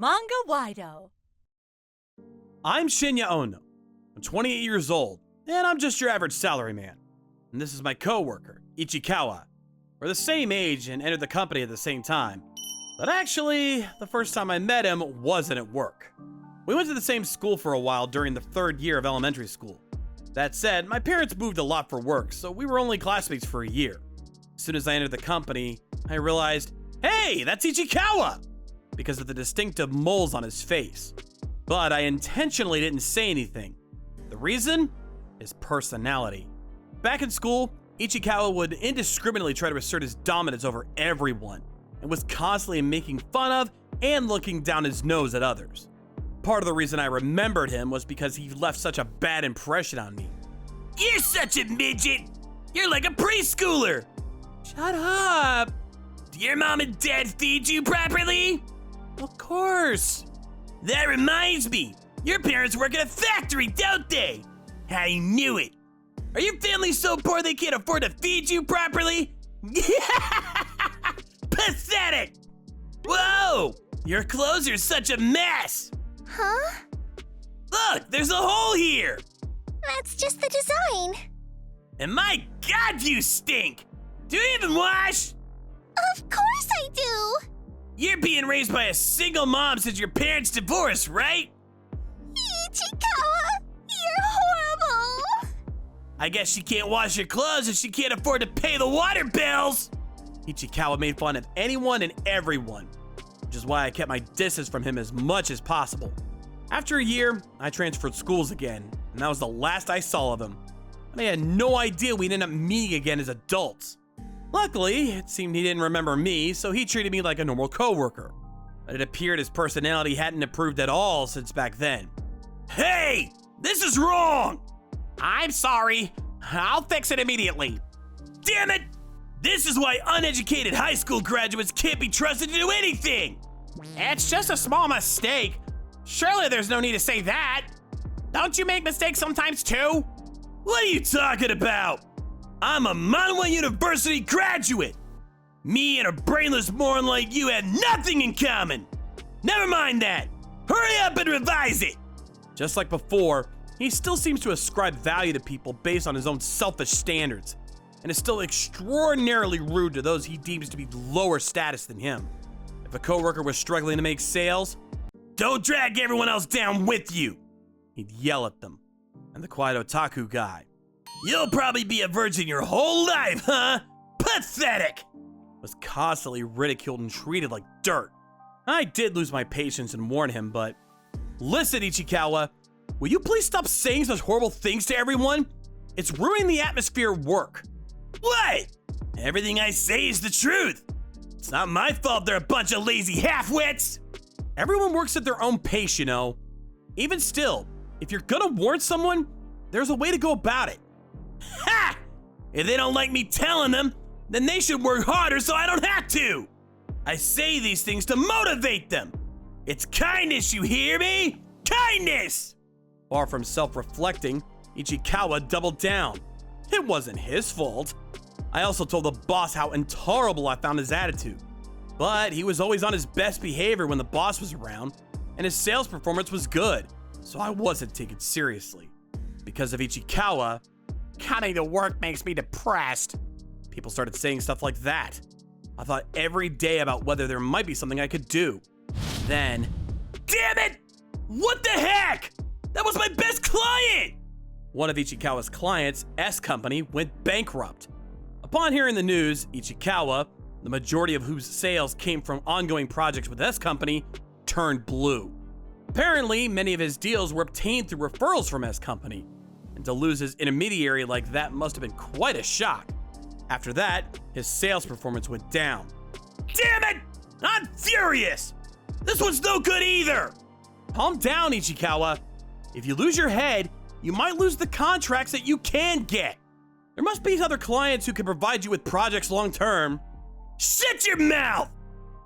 Manga-Waido. I'm Shinya Ono. I'm 28 years old, and I'm just your average salaryman. And this is my coworker, Ichikawa. We're the same age and entered the company at the same time. But actually, the first time I met him wasn't at work. We went to the same school for a while during the third year of elementary school. That said, my parents moved a lot for work, so we were only classmates for a year. As soon as I entered the company, I realized, hey, that's Ichikawa! Because of the distinctive moles on his face. But I intentionally didn't say anything. The reason? His personality. Back in school, Ichikawa would indiscriminately try to assert his dominance over everyone, and was constantly making fun of and looking down his nose at others. Part of the reason I remembered him was because he left such a bad impression on me. You're such a midget! You're like a preschooler! Shut up! Do your mom and dad feed you properly? Of course! That reminds me, your parents work at a factory, don't they? I knew it! Are your family so poor they can't afford to feed you properly? Pathetic! Whoa! Your clothes are such a mess! Huh? Look, there's a hole here! That's just the design. And my God, you stink! Do you even wash? Of course I do! You're being raised by a single mom since your parents divorced, right? Ichikawa, you're horrible! I guess she can't wash your clothes if she can't afford to pay the water bills! Ichikawa made fun of anyone and everyone, which is why I kept my distance from him as much as possible. After a year, I transferred schools again, and that was the last I saw of him. And I had no idea we'd end up meeting again as adults. Luckily, it seemed he didn't remember me, so he treated me like a normal coworker. But it appeared his personality hadn't improved at all since back then. Hey! This is wrong! I'm sorry. I'll fix it immediately. Damn it! This is why uneducated high school graduates can't be trusted to do anything! It's just a small mistake. Surely there's no need to say that. Don't you make mistakes sometimes too? What are you talking about? I'm a Manga University graduate! Me and a brainless moron like you have nothing in common! Never mind that! Hurry up and revise it! Just like before, he still seems to ascribe value to people based on his own selfish standards, and is still extraordinarily rude to those he deems to be lower status than him. If a coworker was struggling to make sales, don't drag everyone else down with you! He'd yell at them. And the quiet otaku guy, you'll probably be a virgin your whole life, huh? Pathetic! Was constantly ridiculed and treated like dirt. I did lose my patience and warn him, but listen, Ichikawa, will you please stop saying such horrible things to everyone? It's ruining the atmosphere at work. What? Everything I say is the truth. It's not my fault they're a bunch of lazy half-wits. Everyone works at their own pace, you know. Even still, if you're gonna warn someone, there's a way to go about it. Ha! If they don't like me telling them, then they should work harder so I don't have to. I say these things to motivate them. It's kindness, you hear me? Kindness! Far from self-reflecting, Ichikawa doubled down. It wasn't his fault. I also told the boss how intolerable I found his attitude. But he was always on his best behavior when the boss was around, and his sales performance was good, so I wasn't taken seriously. Because of Ichikawa, coming to work makes me depressed. People started saying stuff like that. I thought every day about whether there might be something I could do. Then, damn it! What the heck? That was my best client! One of Ichikawa's clients, S Company, went bankrupt. Upon hearing the news, Ichikawa, the majority of whose sales came from ongoing projects with S Company, turned blue. Apparently, many of his deals were obtained through referrals from S Company, and to lose his intermediary like that must have been quite a shock. After that, his sales performance went down. Damn it! I'm furious! This one's no good either! Calm down, Ichikawa. If you lose your head, you might lose the contracts that you can get. There must be other clients who can provide you with projects long term. Shut your mouth!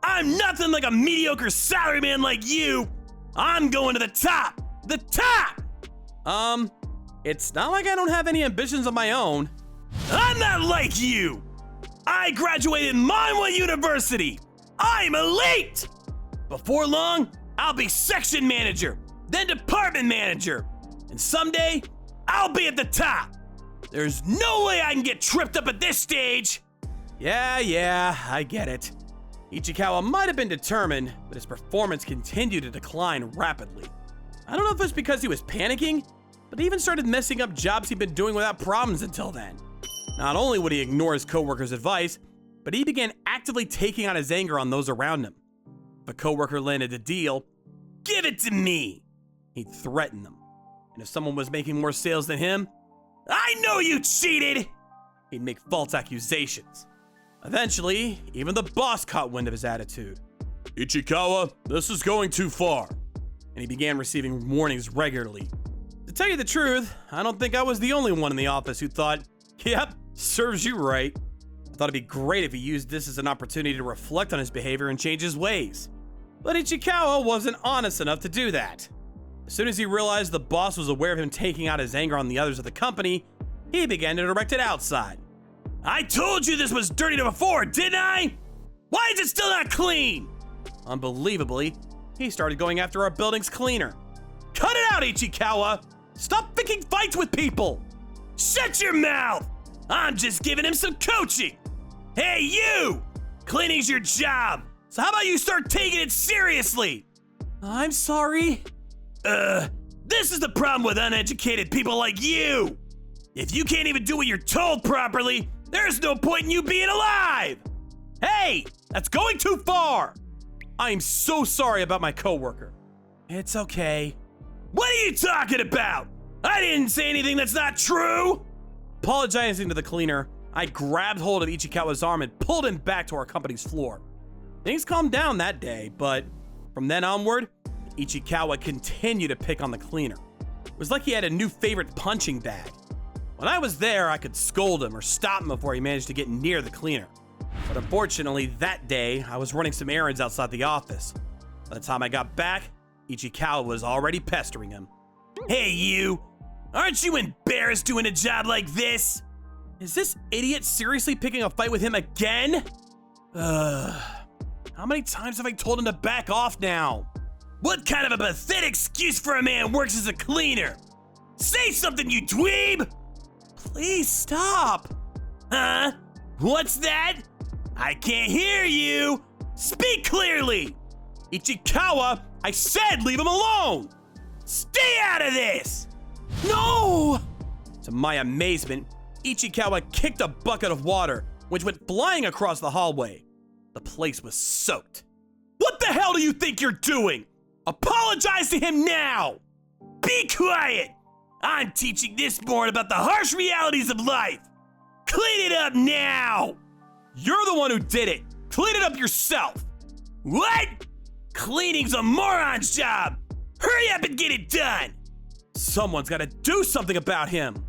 I'm nothing like a mediocre salaryman like you! I'm going to the top! The top! It's not like I don't have any ambitions of my own. I'm not like you! I graduated Manga University! I'm elite! Before long, I'll be section manager, then department manager, and someday I'll be at the top. There's no way I can get tripped up at this stage. Yeah, I get it. Ichikawa might have been determined, but his performance continued to decline rapidly. I don't know if it's because he was panicking, but he even started messing up jobs he'd been doing without problems until then. Not only would he ignore his coworkers' advice, but he began actively taking out his anger on those around him. If a coworker landed a deal, "Give it to me," he'd threaten them. And if someone was making more sales than him, "I know you cheated!" He'd make false accusations. Eventually, even the boss caught wind of his attitude. "Ichikawa, this is going too far." And he began receiving warnings regularly. To tell you the truth, I don't think I was the only one in the office who thought, "Yep, serves you right." I thought it'd be great if he used this as an opportunity to reflect on his behavior and change his ways. But Ichikawa wasn't honest enough to do that. As soon as he realized the boss was aware of him taking out his anger on the others of the company, he began to direct it outside. "I told you this was dirty before, didn't I? Why is it still not clean?" Unbelievably, he started going after our building's cleaner. "Cut it out, Ichikawa! Stop picking fights with people!" "Shut your mouth! I'm just giving him some coaching! Hey, you! Cleaning's your job, so how about you start taking it seriously?" "I'm sorry." This is the problem with uneducated people like you! If you can't even do what you're told properly, there's no point in you being alive! Hey, that's going too far! I am so sorry about my coworker. It's okay. What are you talking about? I didn't say anything that's not true! Apologizing to the cleaner, I grabbed hold of Ichikawa's arm and pulled him back to our company's floor. Things calmed down that day, but from then onward, Ichikawa continued to pick on the cleaner. It was like he had a new favorite punching bag. When I was there, I could scold him or stop him before he managed to get near the cleaner. But unfortunately, that day, I was running some errands outside the office. By the time I got back, Ichikawa was already pestering him. "Hey, you! Aren't you embarrassed doing a job like this? Is this idiot seriously picking a fight with him again? How many times have I told him to back off now? What kind of a pathetic excuse for a man who works as a cleaner? Say something, you dweeb! Please stop. Huh? What's that? I can't hear you. Speak clearly. Ichikawa, I said leave him alone. Stay out of this. No! To my amazement, Ichikawa kicked a bucket of water, which went flying across the hallway. The place was soaked. What the hell do you think you're doing? Apologize to him now! Be quiet! I'm teaching this board about the harsh realities of life! Clean it up now! You're the one who did it! Clean it up yourself! What? Cleaning's a moron's job! Hurry up and get it done! Someone's gotta do something about him!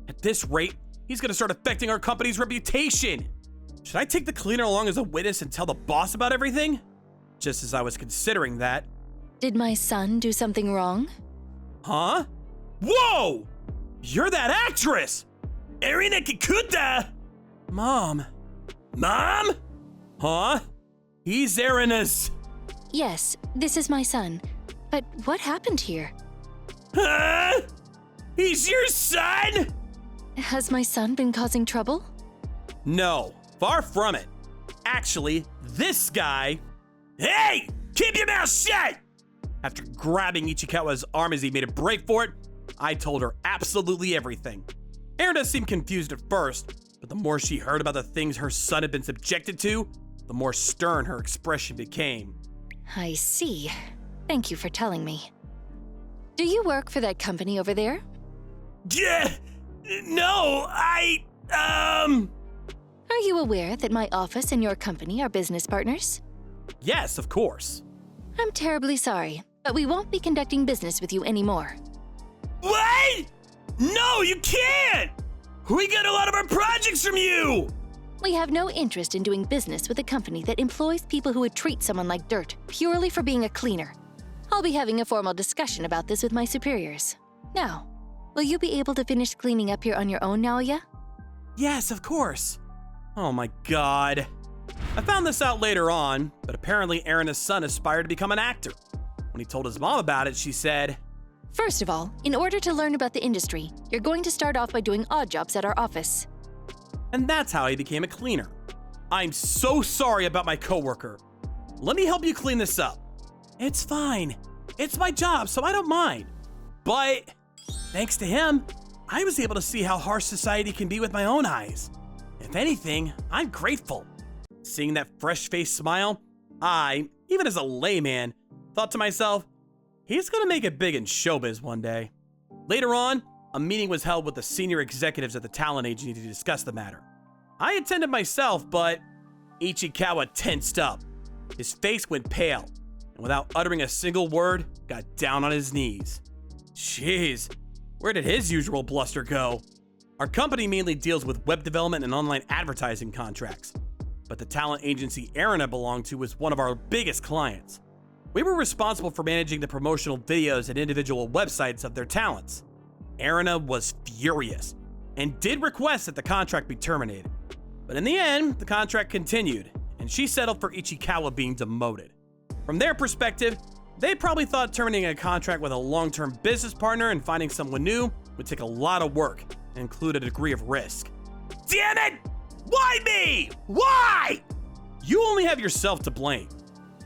At this rate, he's gonna start affecting our company's reputation! Should I take the cleaner along as a witness and tell the boss about everything? Just as I was considering that... Did my son do something wrong? Huh? Whoa! You're that actress! Erina Kikuta! Mom. Mom? Huh? He's Erina's... Yes, this is my son. But what happened here? Huh? He's your son? Has my son been causing trouble? No, far from it. Actually, this guy... Hey! Keep your mouth shut! After grabbing Ichikawa's arm as he made a break for it, I told her absolutely everything. Erina seemed confused at first, but the more she heard about the things her son had been subjected to, the more stern her expression became. I see. Thank you for telling me. Do you work for that company over there? Yeah, no, Are you aware that my office and your company are business partners? Yes, of course. I'm terribly sorry, but we won't be conducting business with you anymore. What? No, you can't! We got a lot of our projects from you! We have no interest in doing business with a company that employs people who would treat someone like dirt purely for being a cleaner. I'll be having a formal discussion about this with my superiors. Now, will you be able to finish cleaning up here on your own, Naoya? Yes, of course. Oh my god. I found this out later on, but apparently Erina's son aspired to become an actor. When When he told his mom about it, she said, First of all, in order to learn about the industry, you're going to start off by doing odd jobs at our office. and that's how he became a cleaner. I'm so sorry about my coworker. Let me help you clean this up. It's fine. It's my job, so I don't mind. But thanks to him, I was able to see how harsh society can be with my own eyes. If anything, I'm grateful. Seeing that fresh-faced smile, I, even as a layman, thought to myself, he's gonna make it big in showbiz one day. Later on, a meeting was held with the senior executives at the talent agency to discuss the matter. I attended myself, but Ichikawa tensed up. His face went pale, and without uttering a single word, got down on his knees. Jeez, where did his usual bluster go? Our company mainly deals with web development and online advertising contracts, but the talent agency Arena belonged to was one of our biggest clients. We were responsible for managing the promotional videos and individual websites of their talents. Arena was furious and did request that the contract be terminated. But in the end, the contract continued, and she settled for Ichikawa being demoted. From their perspective, they probably thought terminating a contract with a long-term business partner and finding someone new would take a lot of work and include a degree of risk. Damn it! Why me? Why? You only have yourself to blame.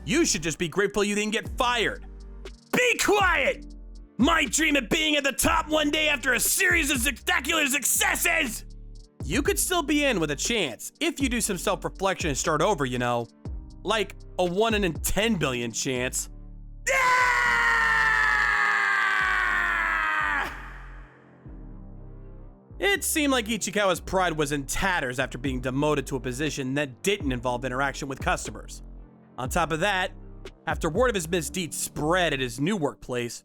You should just be grateful you didn't get fired. Be quiet! My dream of being at the top one day after a series of spectacular successes! You could still be in with a chance if you do some self-reflection and start over, you know. Like a 1 in 10 billion chance. It seemed like Ichikawa's pride was in tatters after being demoted to a position that didn't involve interaction with customers. On top of that, after word of his misdeeds spread at his new workplace,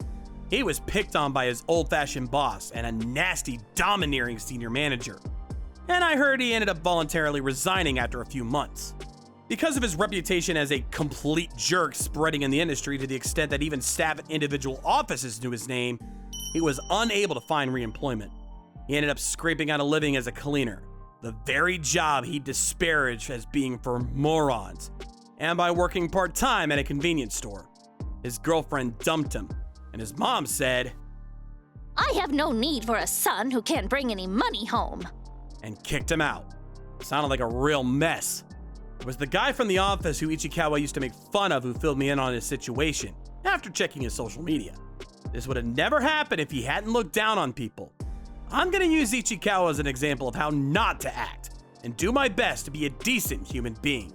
he was picked on by his old-fashioned boss and a nasty, domineering senior manager. And I heard he ended up voluntarily resigning after a few months. Because of his reputation as a complete jerk spreading in the industry to the extent that even staff at individual offices knew his name, he was unable to find re-employment. He ended up scraping out a living as a cleaner, the very job he disparaged as being for morons, and by working part-time at a convenience store. His girlfriend dumped him, and his mom said, I have no need for a son who can't bring any money home. and kicked him out. Sounded like a real mess. It was the guy from the office who Ichikawa used to make fun of who filled me in on his situation after checking his social media. This would have never happened if he hadn't looked down on people. I'm gonna use Ichikawa as an example of how not to act and do my best to be a decent human being.